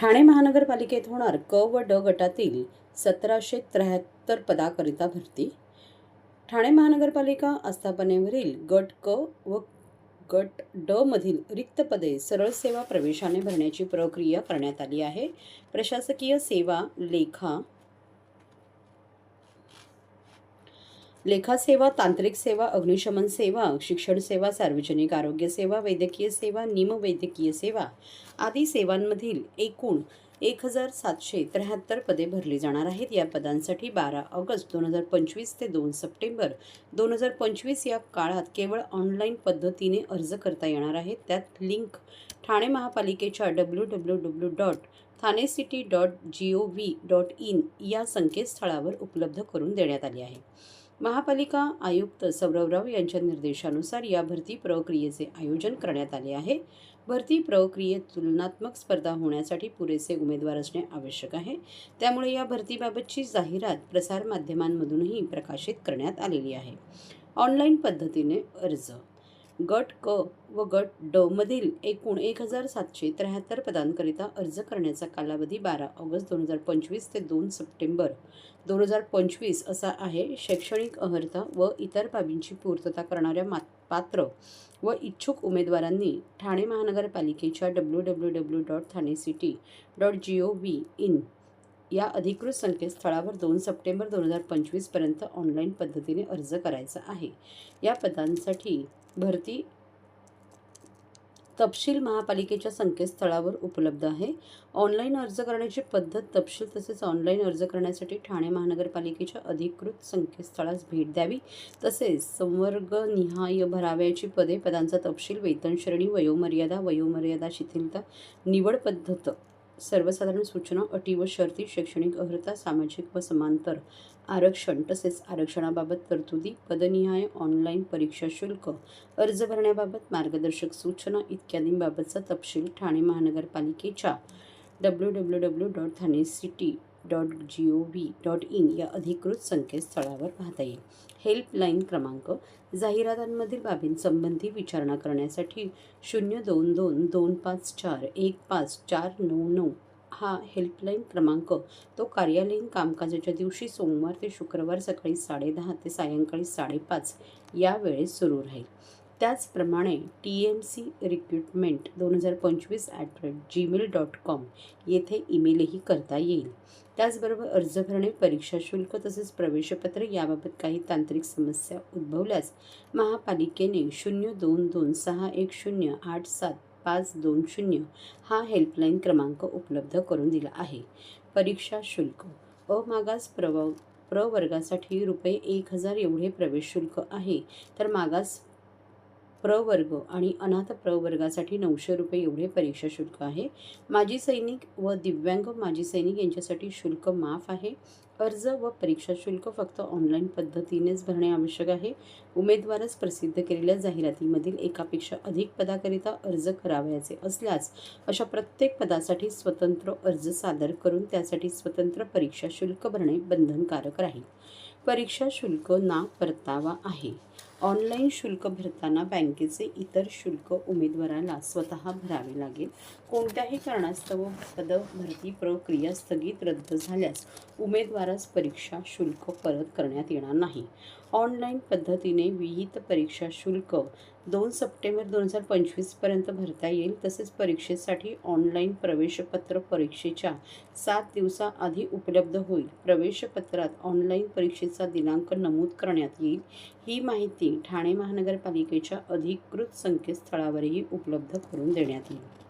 ठाणे महानगरपालिकेत होणार क व ड गटातील 1773 पदाकरिता भरती. ठाणे महानगरपालिका आस्थापनेवरील गट क व गट ड मधील रिक्त पदे सरळ सेवा प्रवेशाने भरण्याची प्रक्रिया करण्यात आली आहे. प्रशासकीय सेवा, लेखा सेवा, तांत्रिक सेवा, अग्निशमन सेवा, शिक्षण सेवा, सार्वजनिक आरोग्य सेवा, वैद्यकीय सेवा, निमवैद्यकीय सेवा आदी सेवांमधील एकूण 1773 पदे भरली जाणार आहेत. या पदांसाठी 12 ऑगस्ट 2025 ते 2 सप्टेंबर 2025 या काळात केवळ ऑनलाईन पद्धतीने अर्ज करता येणार आहे. त्यात लिंक ठाणे महापालिकेच्या www.thanecity.gov.in या संकेतस्थळावर उपलब्ध करून देण्यात आली आहे. महापालिका आयुक्त सौरवराव यांच्या निर्देशानुसार या भरती प्रक्रियेचे आयोजन करण्यात आले आहे. भरती प्रक्रियेत तुलनात्मक स्पर्धा होण्यासाठी पुरेसे उमेदवार असणे आवश्यक आहे. त्यामुळे या भरतीबाबतची जाहिरात प्रसारमाध्यमांमधूनही प्रकाशित करण्यात आलेली आहे. ऑनलाईन पद्धतीने अर्ज. गट क व गट ड मधील एकूण 1773 पदांकरिता अर्ज करण्याचा कालावधी 12 ऑगस्ट 2025 ते 2 सप्टेंबर 2025 असा आहे. शैक्षणिक अर्हता व इतर बाबींची पूर्तता करणाऱ्या पात्र व इच्छुक उमेदवारांनी ठाणे महानगरपालिकेच्या www.thanecity.gov.in या अधिकृत संकेतस्थळावर 2 सप्टेंबर 2025 पर्यंत ऑनलाईन पद्धतीने अर्ज करायचा आहे. या पदांसाठी भरती तपशील महापालिकेच्या संकेतस्थळावर उपलब्ध आहे. ऑनलाईन अर्ज करण्याची पद्धत, तपशील तसेच ऑनलाईन अर्ज करण्यासाठी ठाणे महानगरपालिकेच्या अधिकृत संकेतस्थळास भेट द्यावी. तसेच संवर्गनिहाय भरावयाची पदे, पदांचा तपशील, वेतन श्रेणी, वयोमर्यादा शिथिलता, निवड पद्धत, सर्वसाधारण सूचना, अटी व शर्ती, शैक्षणिक अर्हता, सामाजिक व समांतर आरक्षण तसेच आरक्षणाबाबत तरतुदी, पदनिहाय ऑनलाईन परीक्षा शुल्क, अर्ज भरण्याबाबत मार्गदर्शक सूचना इत्यादींबाबतचा तपशील ठाणे महानगरपालिकेच्या www.thanecity.gov.in या अधिकृत संकेतस्थळावर पाहता येईल. हेल्पलाईन क्रमांक. जाहिरातांमधील बाबींसंबंधी विचारणा करण्यासाठी 022-254-15499 हा हेल्पलाईन क्रमांक तो कार्यालयीन कामकाजाच्या दिवशी सोमवार ते शुक्रवार सकाळी 10:30 ते सायंकाळी 5:30 या वेळेत सुरू राहील. त्याचप्रमाणे TMC Recruitment 2025@gmail.com येथे ईमेलही करता येईल. त्याचबरोबर अर्ज भरणे, परीक्षा शुल्क तसेच प्रवेशपत्र याबाबत काही तांत्रिक समस्या उद्भवल्यास महापालिकेने 02261087520 हा हेल्पलाईन क्रमांक उपलब्ध करून दिला आहे. परीक्षा शुल्क. अमागास प्रवर्गासाठी ₹1000 एवढे प्रवेश शुल्क आहे, तर मागास प्रवर्ग आणि अनाथ प्रवर्गासाठी ₹900 एवढे परीक्षा शुल्क आहे. माजी सैनिक व दिव्यांग माजी सैनिक यांच्यासाठी शुल्क माफ आहे. अर्ज व परीक्षा शुल्क फक्त ऑनलाईन पद्धतीनेच भरणे आवश्यक आहे. उमेदवारास प्रसिद्ध केलेल्या जाहिरातीमधील एकापेक्षा अधिक पदाकरिता अर्ज करावयाचे असल्यास अशा प्रत्येक पदासाठी स्वतंत्र अर्ज सादर करून त्यासाठी स्वतंत्र परीक्षा शुल्क भरणे बंधनकारक राहील. परीक्षा शुल्क ना परतावा आहे. ऑनलाईन शुल्क भरताना बँकेचे इतर शुल्क उमेदवाराला स्वतः भरावे लागेल. कोणत्याही कारणास्तव पदभरती प्रक्रिया स्थगित रद्द झाल्यास उमेदवारास परीक्षा शुल्क परत करण्यात येणार नाही. ऑनलाईन पद्धतीने विहित परीक्षा शुल्क 2 सप्टेंबर 2025 पर्यंत भरता येईल. तसेच परीक्षेसाठी ऑनलाईन प्रवेशपत्र परीक्षेच्या 7 दिवसाआधी उपलब्ध होईल. प्रवेशपत्रात ऑनलाईन परीक्षेचा दिनांक नमूद करण्यात येईल. ही माहिती ठाणे महानगरपालिकेच्या अधिकृत संकेतस्थळावरही उपलब्ध करून देण्यात येईल.